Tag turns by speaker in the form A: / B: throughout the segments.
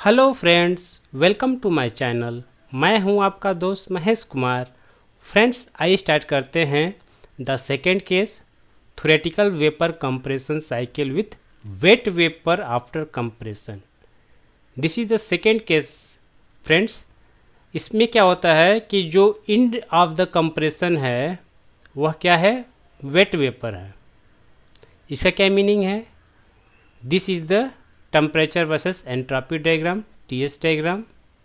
A: Hello friends, welcome to my channel. मैं हूं आपका दोस्त महेश कुमार। फ्रेंड्स, आइए स्टार्ट करते हैं the second case, theoretical vapour compression cycle with wet vapour after compression. This is the second case friends. इसमें क्या होता है कि जो एंड ऑफ द कंप्रेशन है वह क्या है, वेट वेपर है। इसका क्या मीनिंग है? This is the temperature versus entropy diagram, TS diagram.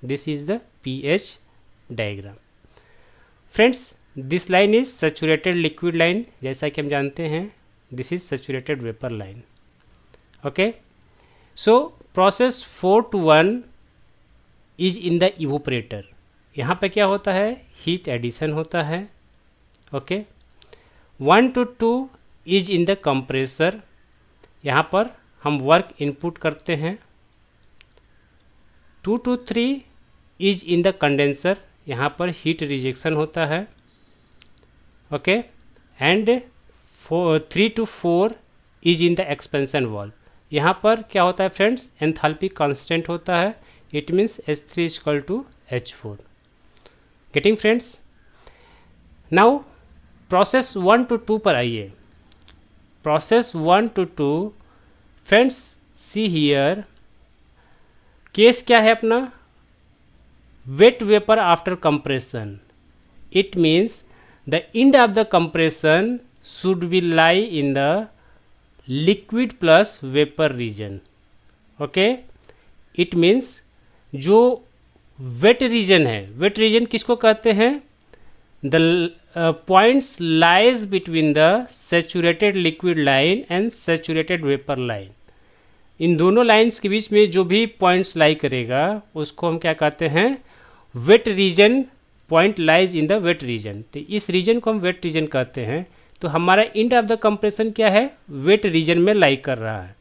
A: This is the pH diagram. Friends, this line is saturated liquid line. जैसा कि हम जानते हैं, this is saturated vapor line. Okay. So process 4 to 1 is in the evaporator. यहाँ पे क्या होता है, heat addition होता है. Okay. 1 to 2 is in the compressor. यहाँ पर हम वर्क इनपुट करते हैं. 2 to 3 is in the condenser. यहाँ पर हीट रिजेक्शन होता है. Okay. And 3 to 4 is in the expansion valve. यहाँ पर क्या होता है फ्रेंड्स, एंथैल्पी कांस्टेंट होता है. It means H3 = H4. Getting friends? Now process 1 to 2 पर आइए. Process 1 to 2 friends, see here, case क्या है अपना, wet vapour after compression. It means the end of the compression should be lie in the liquid plus vapour region. Okay. It means जो wet region है, wet region किसको कहते हैं, the points lies between the saturated liquid line and saturated vapour line. इन दोनों lines के बीच में जो भी पॉइंट्स लाई करेगा उसको हम क्या कहते हैं, wet region. Point lies in the wet region. तो इस रीजन को हम वेट रीजन कहते हैं. तो हमारा एंड ऑफ द कंप्रेशन क्या है, वेट रीजन में लाई कर रहा है.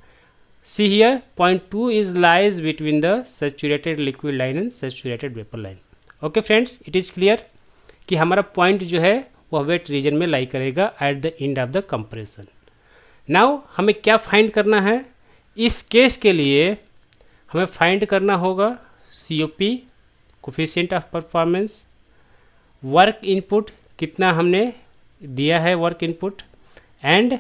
A: See here, point 2 is lies between the saturated liquid line and saturated vapour line. Okay friends, it is clear कि हमारा पॉइंट जो है वह वेट रीजन में लाई करेगा at the end of the compression. Now हमें क्या फाइंड करना है, इस केस के लिए हमें फाइंड करना होगा COP, coefficient of performance, work input कितना हमने दिया है work input, and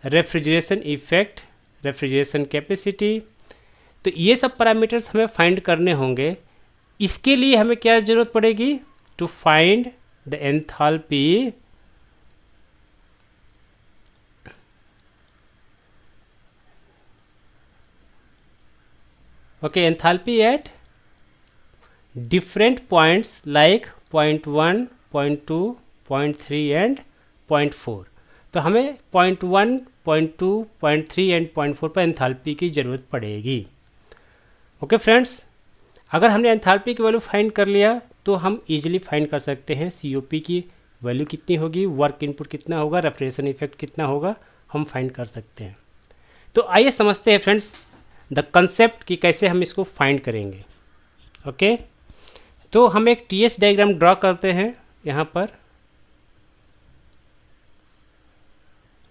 A: refrigeration effect, refrigeration capacity. तो ये सब पैरामीटर्स हमें फाइंड करने होंगे. इसके लिए हमें क्या ज़रूरत पड़ेगी, to find the enthalpy enthalpy at different points like point 1, point 2, point 3 and point 4. तो हमें point 1, point 2, point 3 and point 4 पर एंथैल्पी की ज़रूरत पड़ेगी. ओके फ्रेंड्स, अगर हमने एंथैल्पी की वैल्यू फाइंड कर लिया तो हम इजीली फाइंड कर सकते हैं COP की वैल्यू कितनी होगी, वर्क इनपुट कितना होगा, रेफ्रिजरेशन इफेक्ट कितना होगा, हम फाइंड कर सकते हैं. तो आइए समझते हैं फ्रेंड्स द कंसेप्ट कि कैसे हम इसको फाइंड करेंगे. ओके. तो हम एक TS डायग्राम ड्रॉ करते हैं. यहाँ पर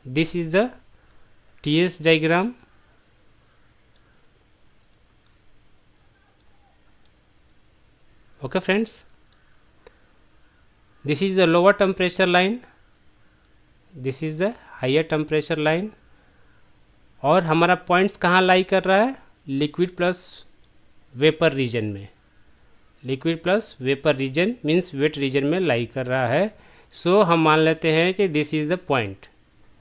A: this is the TS diagram. Okay friends, this is the lower temperature line, this is the higher temperature line. और हमारा पॉइंट्स कहाँ लाई कर रहा है, लिक्विड प्लस वेपर रीजन में. Liquid plus vapour region means wet region में lie कर रहा है. सो हम मान लेते हैं कि this is the point.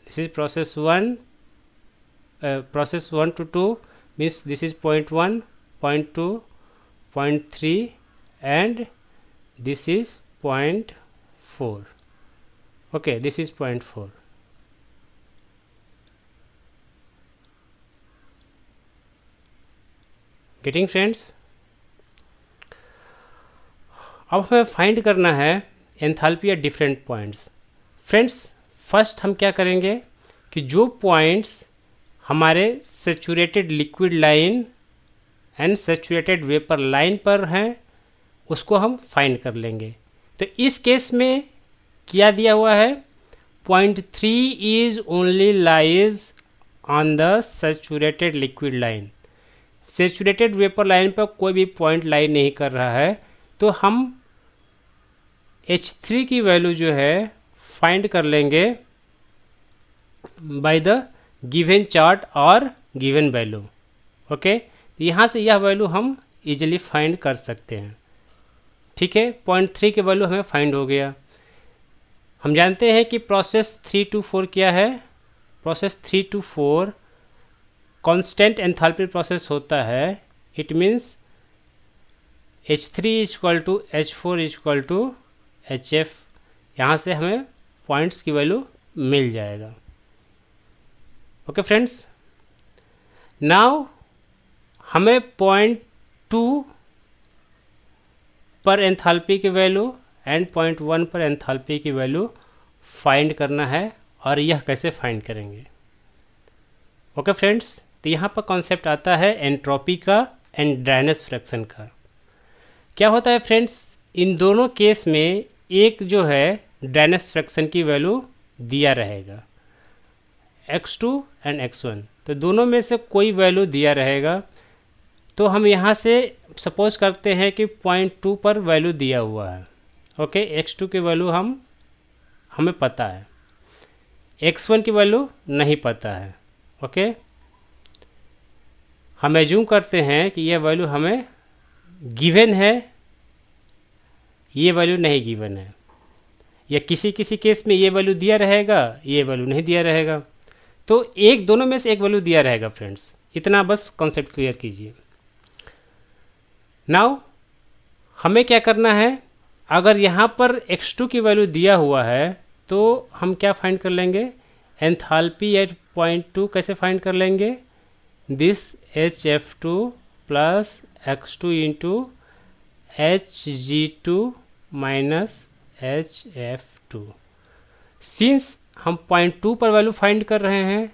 A: This is process 1, process 1 to 2 means this is point 1, point 2, point 3 and this is point 4. Okay, this is point 4. Getting friends? अब हमें फाइंड करना है enthalpy at different points. Friends, first हम क्या करेंगे कि जो points हमारे saturated liquid line and saturated vapour line पर हैं उसको हम फाइंड कर लेंगे. तो इस केस में क्या दिया हुआ है, point 3 is only lies on the saturated liquid line. Saturated vapour line पर कोई भी पॉइंट लाई नहीं कर रहा है, तो हम H3 की वैल्यू जो है फाइंड कर लेंगे बाय द गिवन चार्ट और गिवन वैल्यू। ओके, यहाँ से यह वैल्यू हम इजीली फाइंड कर सकते हैं। ठीक है, 0.3 की वैल्यू हमें फाइंड हो गया। हम जानते हैं कि प्रोसेस 3 to 4 क्या है। Process 3 to 4 constant enthalpy process होता है। It means H3 equal to H4 equal to HF। यहाँ से हमें पॉइंट्स की वैल्यू मिल जाएगा। ओके फ्रेंड्स, नाउ हमें 0.2 पर एंथैल्पी की वैल्यू एंड 0.1 पर एंथैल्पी की वैल्यू फाइंड करना है। और यह कैसे फाइंड करेंगे? ओके फ्रेंड्स, तो यहाँ पर कॉन्सेप्ट आता है एंट्रोपी का एंड ड्राइनेस फ्रैक्शन का। क्या होता है फ्रेंड्स, इन दोनों केस में एक जो है ड्राइनेस फ्रैक्शन की वैल्यू दिया रहेगा, x2 एंड x1, तो दोनों में से कोई वैल्यू दिया रहेगा। तो हम यहाँ से सपोज करते हैं कि 0.2 पर वैल्यू दिया हुआ है। ओके, x2 की वैल्यू हमें पता है, x1 की वैल्यू नहीं पता है। ओके, हम एज्यूम करते हैं कि यह वैल्यू हमें गिवन है, ये वैल्यू नहीं गिवन है, या किसी किसी केस में ये वैल्यू दिया रहेगा, ये वैल्यू नहीं दिया रहेगा। तो दोनों में से एक वैल्यू दिया रहेगा फ्रेंड्स, इतना बस कॉन्सेप्ट क्लियर कीजिए। नाउ हमें क्या करना है, अगर यहाँ पर x2 की वैल्यू दिया हुआ है तो हम क्या फाइंड कर लेंगे, एंथैल्पी एट 0.2 कैसे फाइंड कर लेंगे, this HF2 plus x2 into Hg2 minus HF2। Since हम 0.2 पर वैल्यू फाइंड कर रहे हैं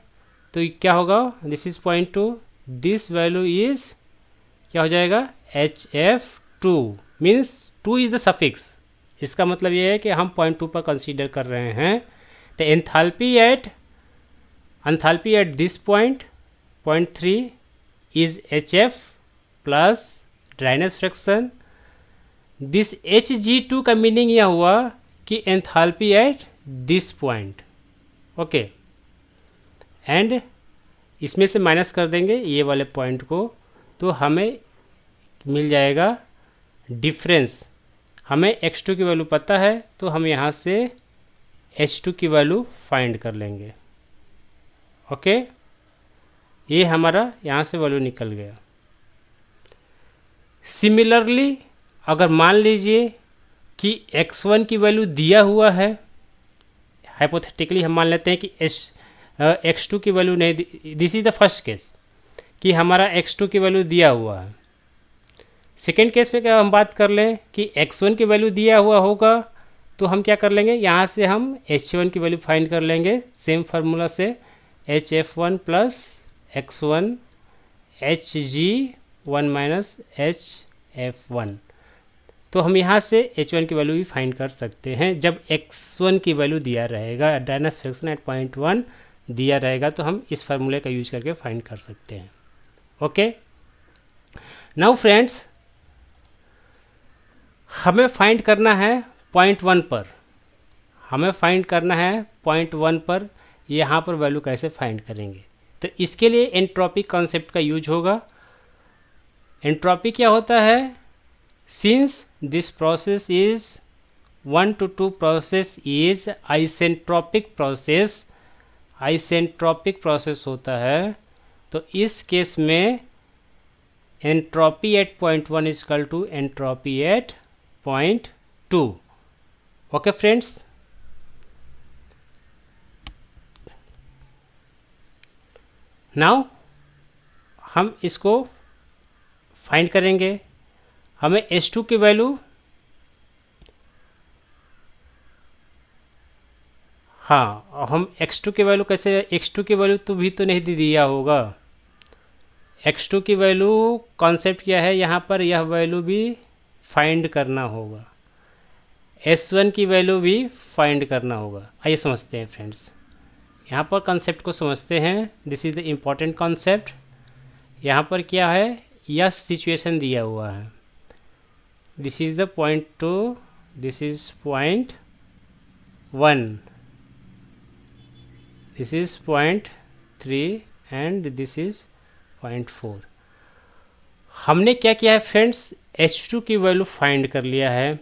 A: तो क्या होगा, this is 0.2, this value is क्या हो जाएगा, HF2 means 2 is the suffix. इसका मतलब ये है कि हम 0.2 पर कंसीडर कर रहे हैं। तो enthalpy eight this point 0.3 is HF plus dryness fraction. This Hg2 का मीनिंग यह हुआ कि enthalpy eight this point. Okay, and इसमें से माइनस कर देंगे ये वाले पॉइंट को, तो हमें मिल जाएगा डिफरेंस। हमें x2 की वैल्यू पता है तो हम यहाँ से H2 की वैल्यू फाइंड कर लेंगे। ओके, ये हमारा यहाँ से वैल्यू निकल गया। सिमिलरली अगर मान लीजिए कि x1 की वैल्यू दिया हुआ है, हाइपोथेटिकली हम मान लेते हैं कि x2 की वैल्यू नहीं, this is the first case कि हमारा x2 की वैल्यू दिया हुआ है। सेकेंड केस में क्या हम बात कर लें कि x1 की वैल्यू दिया हुआ होगा, तो हम क्या कर लेंगे, यहाँ से हम H1 की वैल्यू फाइंड कर लेंगे सेम फार्मूला से, HF1 plus x1 Hg1 minus HF1। तो हम यहाँ से H1 की वैल्यू भी फाइंड कर सकते हैं जब x1 की वैल्यू दिया रहेगा, ड्राइनेस फ्रैक्शन एट 0.1 दिया रहेगा, तो हम इस फार्मूले का यूज करके फाइंड कर सकते हैं। ओके, नाउ फ्रेंड्स हमें फाइंड करना है 0.1 पर, हमें फाइंड करना है 0.1 पर। यहाँ पर वैल्यू कैसे फाइंड करेंगे, तो इसके लिए एंट्रोपी कॉन्सेप्ट का यूज होगा। एंट्रोपी क्या होता है, since this process is 1 to 2 process is isentropic process, isentropic process होता है, तो इस केस में entropy at 0.1 is equal to entropy at 0.2। Okay friends, now हम इसको फाइंड करेंगे। हमें H2 की वैल्यू, हाँ हम x2 की वैल्यू कैसे, x2 की वैल्यू तो भी तो नहीं दिया होगा। x2 की वैल्यू कॉन्सेप्ट क्या है, यहाँ पर यह वैल्यू भी फाइंड करना होगा, S1 की वैल्यू भी फाइंड करना होगा। आइए समझते हैं फ्रेंड्स, यहाँ पर कॉन्सेप्ट को समझते हैं। This is the important concept. यहाँ पर क्या है, यह सिचुएशन दिया हुआ है, this is the point 2, this is point 1, this is point 3 and this is point 4। हमने क्या किया है फ्रेंड्स, H2 की वैल्यू फाइंड कर लिया है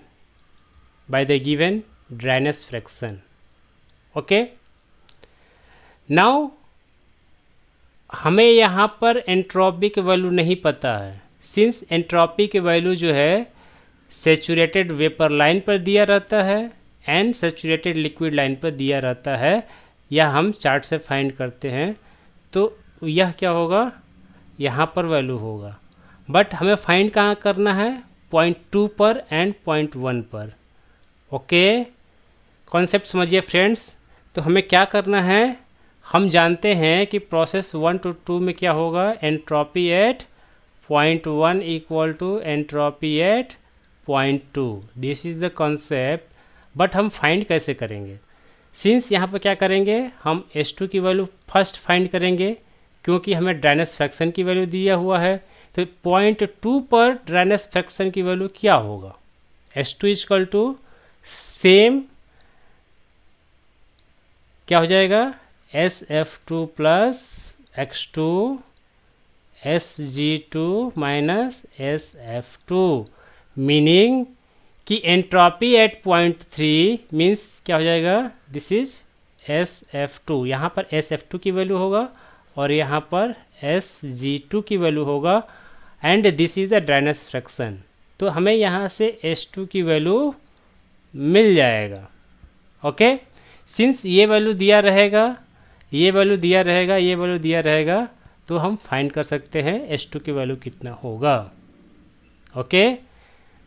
A: by the given dryness fraction. Okay, now हमें यहाँ पर एंट्रोपी की वैल्यू नहीं पता है, सिंस एंट्रोपी की वैल्यू जो है सैचुरेटेड वेपर लाइन पर दिया रहता है एंड सैचुरेटेड लिक्विड लाइन पर दिया रहता है, यह हम चार्ट से फाइंड करते हैं। तो यह क्या होगा, यहाँ पर वैल्यू होगा, बट हमें फाइंड कहाँ करना है, पॉइंट 2 पर एंड पॉइंट 1 पर। ओके, कॉन्सेप्ट समझिए फ्रेंड्स। तो हमें क्या करना है, हम जानते हैं कि प्रोसेस 1 to 2 में क्या होगा, entropy at point 1 equal to entropy at point 2, this is the concept. But हम फाइंड कैसे करेंगे, सिंस यहाँ पर क्या करेंगे, हम H2 की वैल्यू फर्स्ट फाइंड करेंगे क्योंकि हमें ड्राइनेस फ्रैक्शन की वैल्यू दिया हुआ है। तो पॉइंट 2 पर ड्राइनेस फ्रैक्शन की वैल्यू क्या होगा, H2 इक्वल टू सेम क्या हो जाएगा, SF2 plus X2 SG2 minus SF2, meaning कि एंट्रोपी एट पॉइंट 3 मीन्स क्या हो जाएगा, दिस इज SF2, यहाँ पर SF2 की वैल्यू होगा और यहाँ पर SG2 की वैल्यू होगा and this is the dryness fraction. तो हमें यहाँ से H2 की वैल्यू मिल जाएगा। ओके, सिंस ये वैल्यू दिया रहेगा, ये वैल्यू दिया रहेगा, ये वैल्यू दिया रहेगा, तो हम फाइंड कर सकते हैं H2 की वैल्यू कितना होगा। Okay,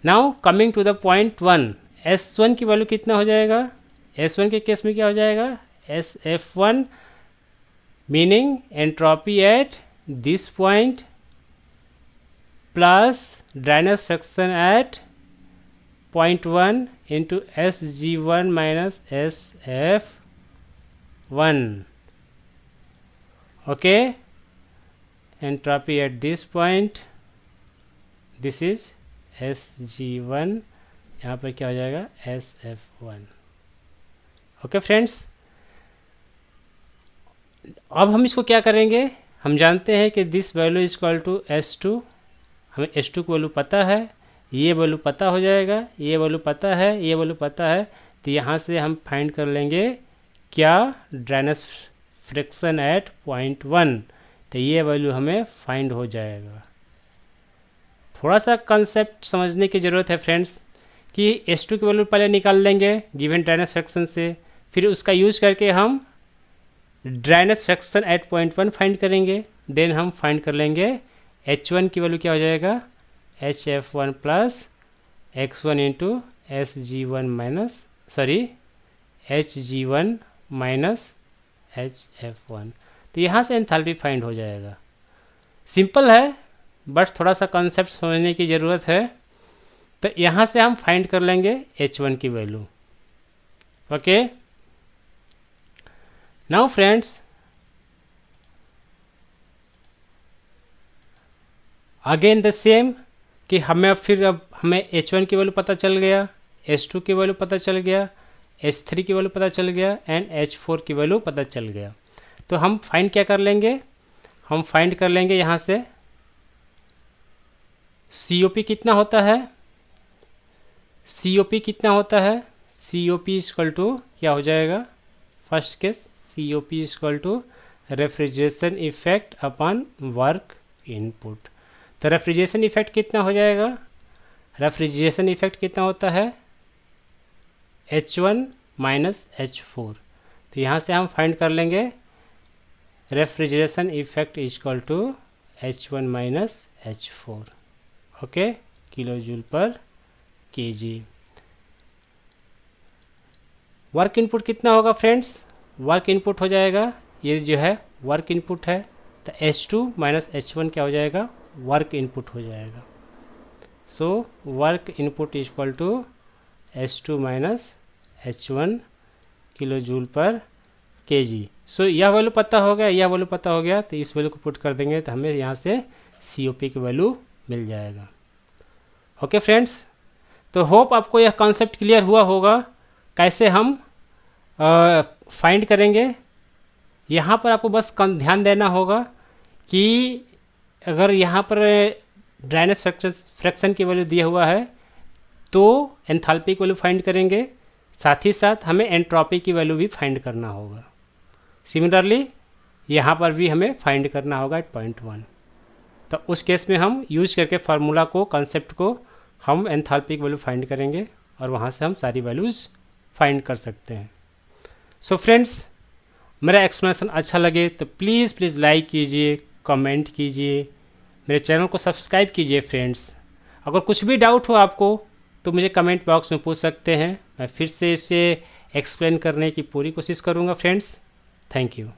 A: now coming to the point 1, S1 की वैल्यू कितना हो जाएगा, S1 के केस में क्या हो जाएगा, SF1 meaning entropy at this point plus dryness fraction at point 1 into SG1 minus SF1। Okay, entropy at this point, this is SG1, यहाँ पर क्या हो जाएगा, SF1। ओके फ्रेंड्स, अब हम इसको क्या करेंगे, हम जानते हैं कि this value is equal to S2, हमें H2 की वैल्यू पता है, ये वैल्यू पता हो जाएगा, ये वैल्यू पता है, ये वैल्यू पता है, तो यहाँ से हम फाइंड कर लेंगे क्या, ड्राइनेस फ्रैक्शन एट पॉइंट 1, तो ये वैल्यू हमें फाइंड हो जाएगा। थोड़ा सा कंसेप्ट समझने की ज़रूरत है फ्रेंड्स कि H2 की वैल्यू पहले निकाल लेंगे गिवन ड्राइनेस फ्रैक्शन से, फिर उसका यूज करके हम dryness fraction at point 1 find करेंगे, देन हम फाइंड कर लेंगे H1 की वैल्यू क्या हो जाएगा, HF1 plus X1 into SG1 minus HG1 minus HF1। तो यहाँ से एंथैल्पी फाइंड हो जाएगा। सिंपल है, बस थोड़ा सा कॉन्सेप्ट समझने की ज़रूरत है। तो यहाँ से हम फाइंड कर लेंगे H1 की value. Okay, now friends, again the same कि हमें फिर अब हमें H1 की वैल्यू पता चल गया, H2 की वैल्यू पता चल गया, H3 की वैल्यू पता चल गया एंड H4 की वैल्यू पता चल गया। तो हम फाइंड क्या कर लेंगे, हम फाइंड कर लेंगे यहाँ से COP कितना होता है, COP कितना होता है, COP इक्वल टू क्या हो जाएगा, first case COP equal to refrigeration effect upon work input. तो रेफ्रिजरेशन इफेक्ट कितना हो जाएगा, रेफ्रिजरेशन इफेक्ट कितना होता है, H1 माइनस H4। तो यहाँ से हम फाइंड कर लेंगे refrigeration effect equal to H1 minus H4। Okay, kilo joule per kg. Work input कितना होगा फ्रेंड्स, वर्क इनपुट हो जाएगा, ये जो है वर्क इनपुट है, तो H2 माइनस H1 क्या हो जाएगा, वर्क इनपुट हो जाएगा। So work input equal to H2 minus H1 kilo joule per kg। So यह वैल्यू पता हो गया, यह वैल्यू पता हो गया, तो इस वैल्यू को पुट कर देंगे तो हमें यहाँ से COP की वैल्यू मिल जाएगा। ओके फ्रेंड्स, तो होप आपको यह कॉन्सेप्ट क्लियर हुआ होगा कैसे हम फाइंड करेंगे। यहाँ पर आपको बस ध्यान देना होगा कि अगर यहाँ पर ड्राइनेस फ्रैक्शन की वैल्यू दिया हुआ है तो एंथैल्पी की वैल्यू फाइंड करेंगे, साथ ही साथ हमें एंट्रोपी की वैल्यू भी फाइंड करना होगा। सिमिलरली यहाँ पर भी हमें फाइंड करना होगा एट पॉइंट 1। तो उस केस में हम यूज करके फार्मूला को, कॉन्सेप्ट को हम एंथैल्पी की वैल्यू फाइंड करेंगे और वहाँ से हम सारी वैल्यूज़ फाइंड कर सकते हैं। सो फ्रेंड्स, मेरा एक्सप्लेनेशन अच्छा लगे तो प्लीज़ लाइक कीजिए, कमेंट कीजिए, मेरे चैनल को सब्सक्राइब कीजिए फ्रेंड्स। अगर कुछ भी डाउट हो आपको तो मुझे कमेंट बॉक्स में पूछ सकते हैं, मैं फिर से इसे एक्सप्लेन करने की पूरी कोशिश करूँगा फ्रेंड्स। Thank you.